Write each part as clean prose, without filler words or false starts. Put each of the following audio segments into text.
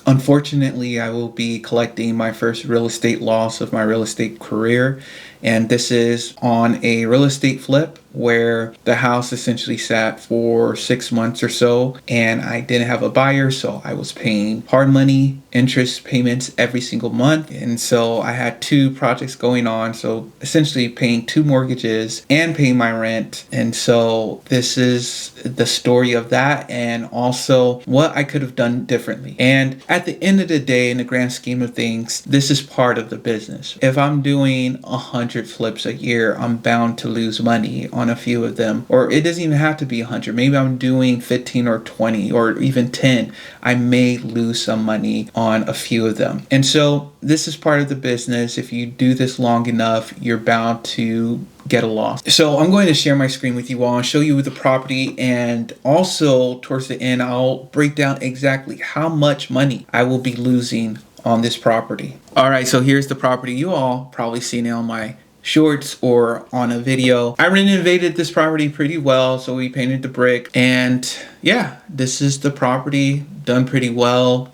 Unfortunately, I will be collecting my first real estate loss of my real estate career. And this is on a real estate flip where the house essentially sat for 6 months or so, and I didn't have a buyer, so I was paying hard money interest payments every single month. And so I had two projects going on, so essentially paying two mortgages and paying my rent. And so this is the story of that, and also what I could have done differently. And at the end of the day, in the grand scheme of things, this is part of the business. If I'm doing 100 flips a year, I'm bound to lose money on a few of them. Or it doesn't even have to be 100. Maybe I'm doing 15 or 20 or even 10. I may lose some money on a few of them. And so this is part of the business. If you do this long enough, you're bound to get a loss. So I'm going to share my screen with you all and show you the property, and also towards the end I'll break down exactly how much money I will be losing on this property. All right, so here's the property. You all probably seen it on my shorts or on a video. I renovated this property pretty well, so we painted the brick, and yeah, this is the property, done pretty well,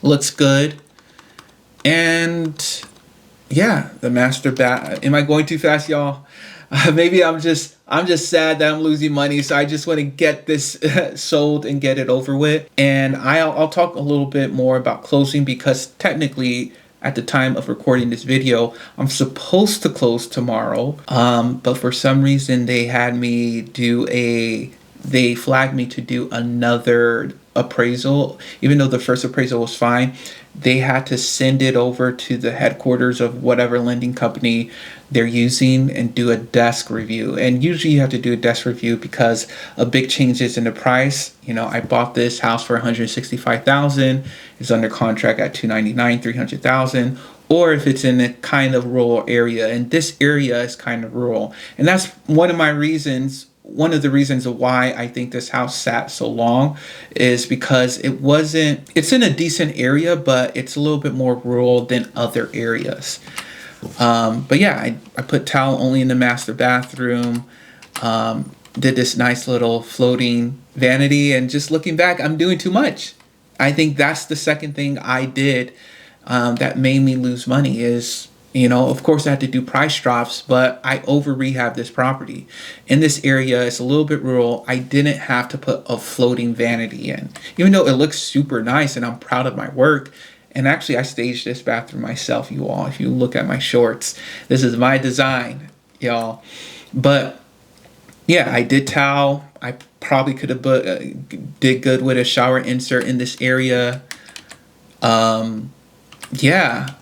looks good. And yeah, the master bath. Am I going too fast, y'all? Maybe I'm just sad that I'm losing money, so I just want to get this sold and get it over with. And I'll talk a little bit more about closing, because technically at the time of recording this video, I'm supposed to close tomorrow. But for some reason they flagged me to do another appraisal. Even though the first appraisal was fine, they had to send it over to the headquarters of whatever lending company they're using and do a desk review. And usually you have to do a desk review because of big changes in the price. You know, I bought this house for $165,000. It's under contract at $299,000, $300,000. Or if it's in a kind of rural area, and this area is kind of rural. And that's one of the reasons why I think this house sat so long, is because it's in a decent area, but it's a little bit more rural than other areas. But yeah, I put towel only in the master bathroom, did this nice little floating vanity, and just looking back, I'm doing too much. I think that's the second thing I did that made me lose money is, you know, of course I had to do price drops, but I over rehab this property. In this area, it's a little bit rural. I didn't have to put a floating vanity in, even though it looks super nice and I'm proud of my work. And actually I staged this bathroom myself, you all. If you look at my shorts, this is my design, y'all. But yeah, I did towel. I probably could have did good with a shower insert in this area. Yeah.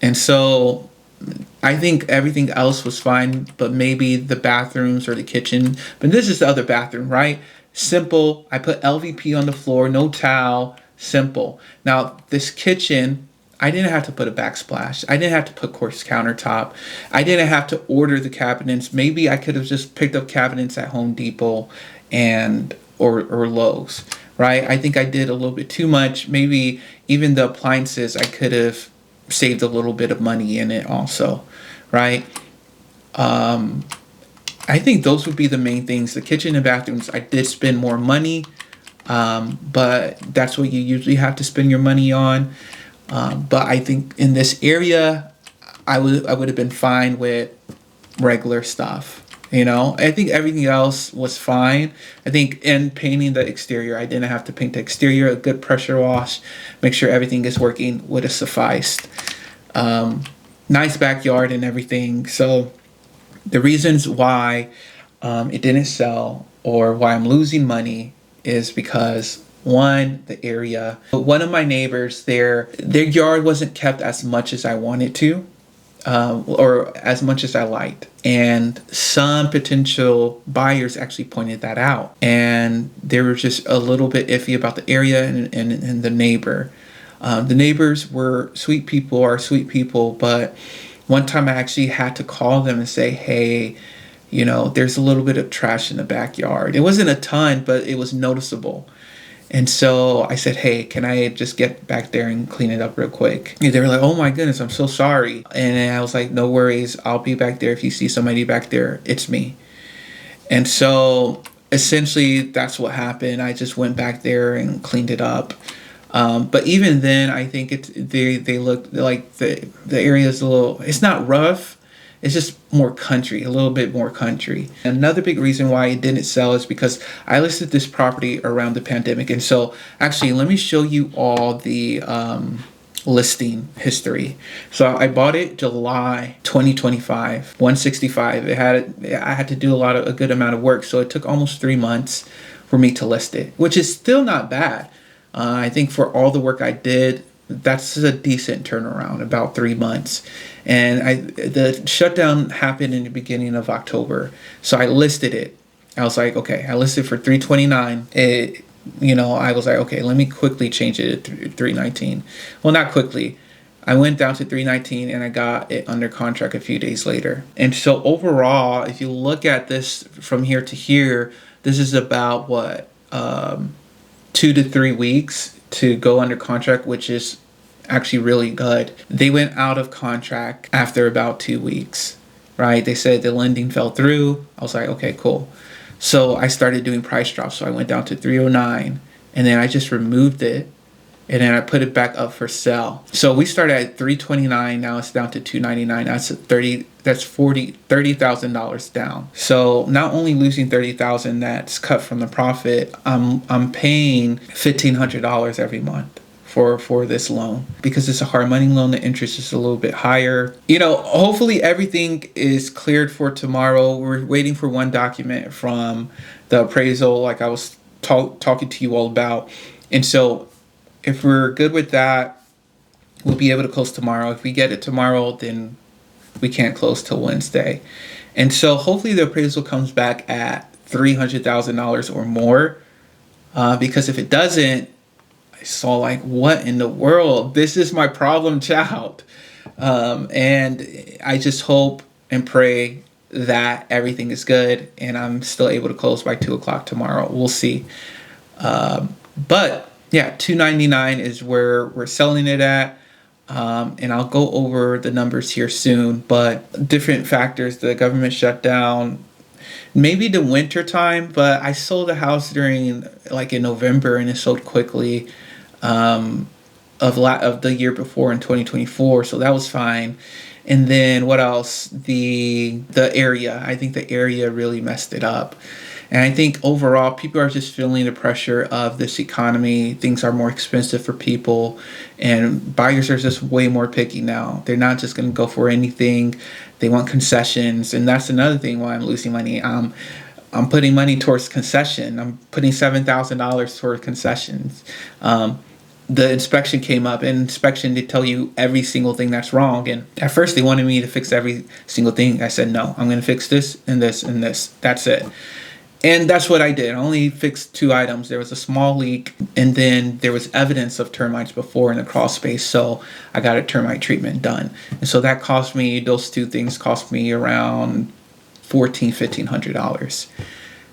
And so I think everything else was fine, but maybe the bathrooms or the kitchen. But this is the other bathroom, right? Simple. I put LVP on the floor, no towel, simple. Now, this kitchen, I didn't have to put a backsplash. I didn't have to put quartz countertop. I didn't have to order the cabinets. Maybe I could have just picked up cabinets at Home Depot or Lowe's, right? I think I did a little bit too much. Maybe even the appliances, I could have saved a little bit of money in it also, right? I think those would be the main things. The kitchen and bathrooms, I did spend more money, but that's what you usually have to spend your money on. But I think in this area, I would have been fine with regular stuff. You know, I think everything else was fine. I think in painting the exterior, I didn't have to paint the exterior. A good pressure wash, make sure everything is working, would have sufficed. Nice backyard and everything. So the reasons why it didn't sell or why I'm losing money is because, one, the area. One of my neighbors, their yard wasn't kept as much as I wanted to. Or as much as I liked. And some potential buyers actually pointed that out. And they were just a little bit iffy about the area and the neighbor. The neighbors are sweet people, but one time I actually had to call them and say, hey, you know, there's a little bit of trash in the backyard. It wasn't a ton, but it was noticeable. And so I said, hey, can I just get back there and clean it up real quick? And they were like, oh my goodness, I'm so sorry. And I was like, no worries. I'll be back there. If you see somebody back there, it's me. And so essentially that's what happened. I just went back there and cleaned it up. But even then, I think they look like the area is a little. It's not rough. It's just more country, a little bit more country. Another big reason why it didn't sell is because I listed this property around the pandemic, and so actually, let me show you all the listing history. So I bought it July 2025, 165. I had to do a good amount of work, so it took almost 3 months for me to list it, which is still not bad. I think for all the work I did, that's a decent turnaround, about 3 months. And the shutdown happened in the beginning of October, so I listed it. I was like, okay, I listed for 329. I was like, okay, let me quickly change it to 319. Well, not quickly. I went down to 319 and I got it under contract a few days later. And so overall, if you look at this from here to here, this is about what 2 to 3 weeks to go under contract, which is actually really good. They went out of contract after about 2 weeks, right? They said the lending fell through. I was like, okay, cool. So I started doing price drops. So I went down to 309 and then I just removed it and then I put it back up for sale. So we started at 329. Now it's down to 299. That's $30,000 down. So not only losing 30,000 that's cut from the profit, I'm paying $1,500 every month for this loan because it's a hard money loan. The interest is a little bit higher. Hopefully everything is cleared for tomorrow. We're waiting for one document from the appraisal, like I was talking to you all about. And so if we're good with that, we'll be able to close tomorrow. If we get it tomorrow, then we can't close till Wednesday. And so hopefully the appraisal comes back at $300,000 or more. Because if it doesn't, I saw like, what in the world? This is my problem child. And I just hope and pray that everything is good and I'm still able to close by 2 o'clock tomorrow. We'll see. But yeah, 299 is where we're selling it at. And I'll go over the numbers here soon, but different factors, the government shutdown, maybe the winter time, but I sold a house during like in November and it sold quickly, of the year before in 2024. So that was fine. And then what else? The area, I think the area really messed it up. And I think overall, people are just feeling the pressure of this economy. Things are more expensive for people, and buyers are just way more picky now. They're not just going to go for anything. They want concessions, and that's another thing why I'm losing money. I'm putting money towards concession. I'm putting $7,000 towards concessions. The inspection came up, and inspection, they tell you every single thing that's wrong. And at first, they wanted me to fix every single thing. I said, no, I'm going to fix this and this and this. That's it. And that's what I did. I only fixed 2 items. There was a small leak, and then there was evidence of termites before in the crawl space, so I got a termite treatment done. And so that cost me, those 2 things cost me around $1,500.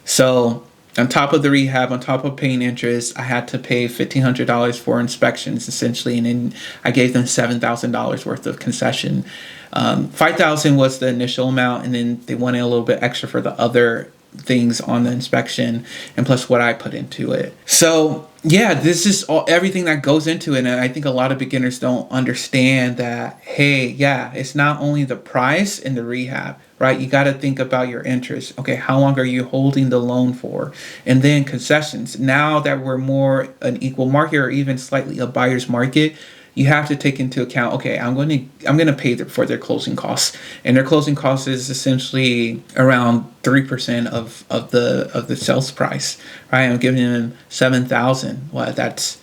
So on top of the rehab, on top of paying interest, I had to pay $1,500 for inspections, essentially, and then I gave them $7,000 worth of concession. $5,000 was the initial amount, and then they wanted a little bit extra for the other things on the inspection and plus what I put into it. So yeah, this is everything that goes into it. And I think a lot of beginners don't understand that, hey, yeah, it's not only the price and the rehab, right? You got to think about your interest. Okay, how long are you holding the loan for? And then concessions. Now that we're more an equal market or even slightly a buyer's market, you have to take into account, okay, I'm going to pay for their closing costs, and their closing costs is essentially around 3% of the sales price, right? I'm giving them $7,000. Well, that's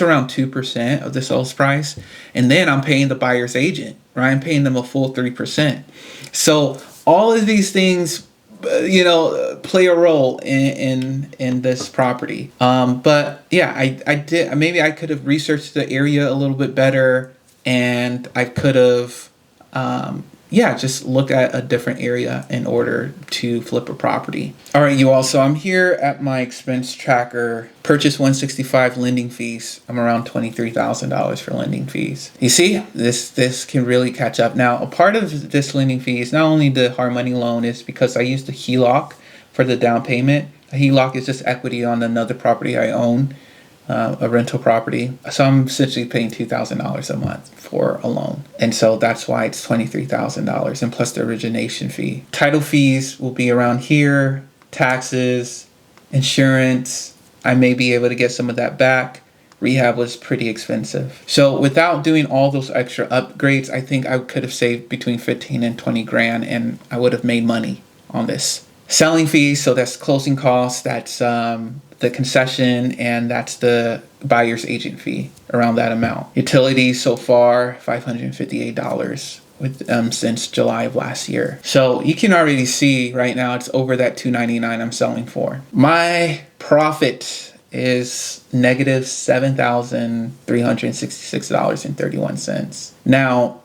around 2% of the sales price, and then I'm paying the buyer's agent, right? I'm paying them a full 3%. So all of these things, play a role in this property. But yeah, I did. Maybe I could have researched the area a little bit better, and I could have, just look at a different area in order to flip a property. All right, you all. So I'm here at my expense tracker. Purchase 165 lending fees. I'm around $23,000 for lending fees. You see, this can really catch up. Now, a part of this lending fee is not only the hard money loan, is because I used the HELOC for the down payment. A HELOC is just equity on another property I own. a rental property. So I'm essentially paying $2,000 a month for a loan. And so that's why it's $23,000, and plus the origination fee. Title fees will be around here, taxes, insurance. I may be able to get some of that back. Rehab was pretty expensive. So without doing all those extra upgrades, I think I could have saved between 15 and 20 grand, and I would have made money on this. Selling fees, so that's closing costs, that's the concession, and that's the buyer's agent fee, around that amount. Utilities so far, $558 with since July of last year. So you can already see right now it's over that $299 I'm selling for. My profit is negative $7,366.31. Now,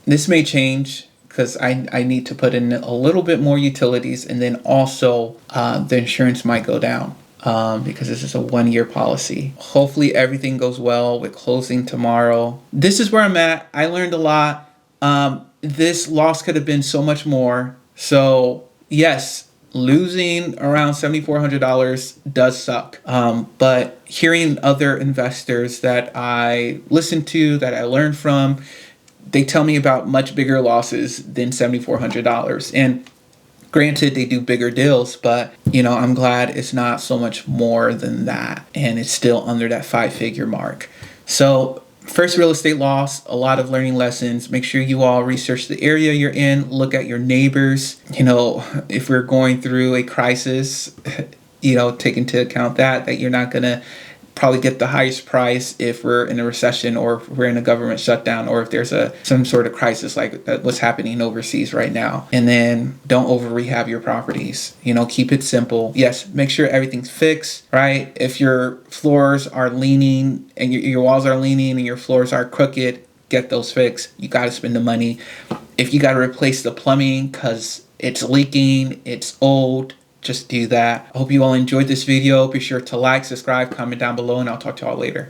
this may change because I need to put in a little bit more utilities, and then also the insurance might go down because this is a 1-year policy. Hopefully everything goes well with closing tomorrow. This is where I'm at. I learned a lot. This loss could have been so much more. So yes, losing around $7,400 does suck. But hearing other investors that I listen to, that I learned from, they tell me about much bigger losses than $7,400. And granted, they do bigger deals, but I'm glad it's not so much more than that, and it's still under that 5-figure mark. So first real estate loss, a lot of learning lessons. Make sure you all research the area you're in, look at your neighbors. If we're going through a crisis, take into account that you're not gonna probably get the highest price if we're in a recession, or if we're in a government shutdown, or if there's some sort of crisis like what's happening overseas right now. And then don't over rehab your properties. Keep it simple. Yes, make sure everything's fixed, right? If your floors are leaning and your walls are leaning and your floors are crooked, get those fixed. You got to spend the money. If you got to replace the plumbing because it's leaking, it's old, just do that. I hope you all enjoyed this video. Be sure to like, subscribe, comment down below, and I'll talk to y'all later.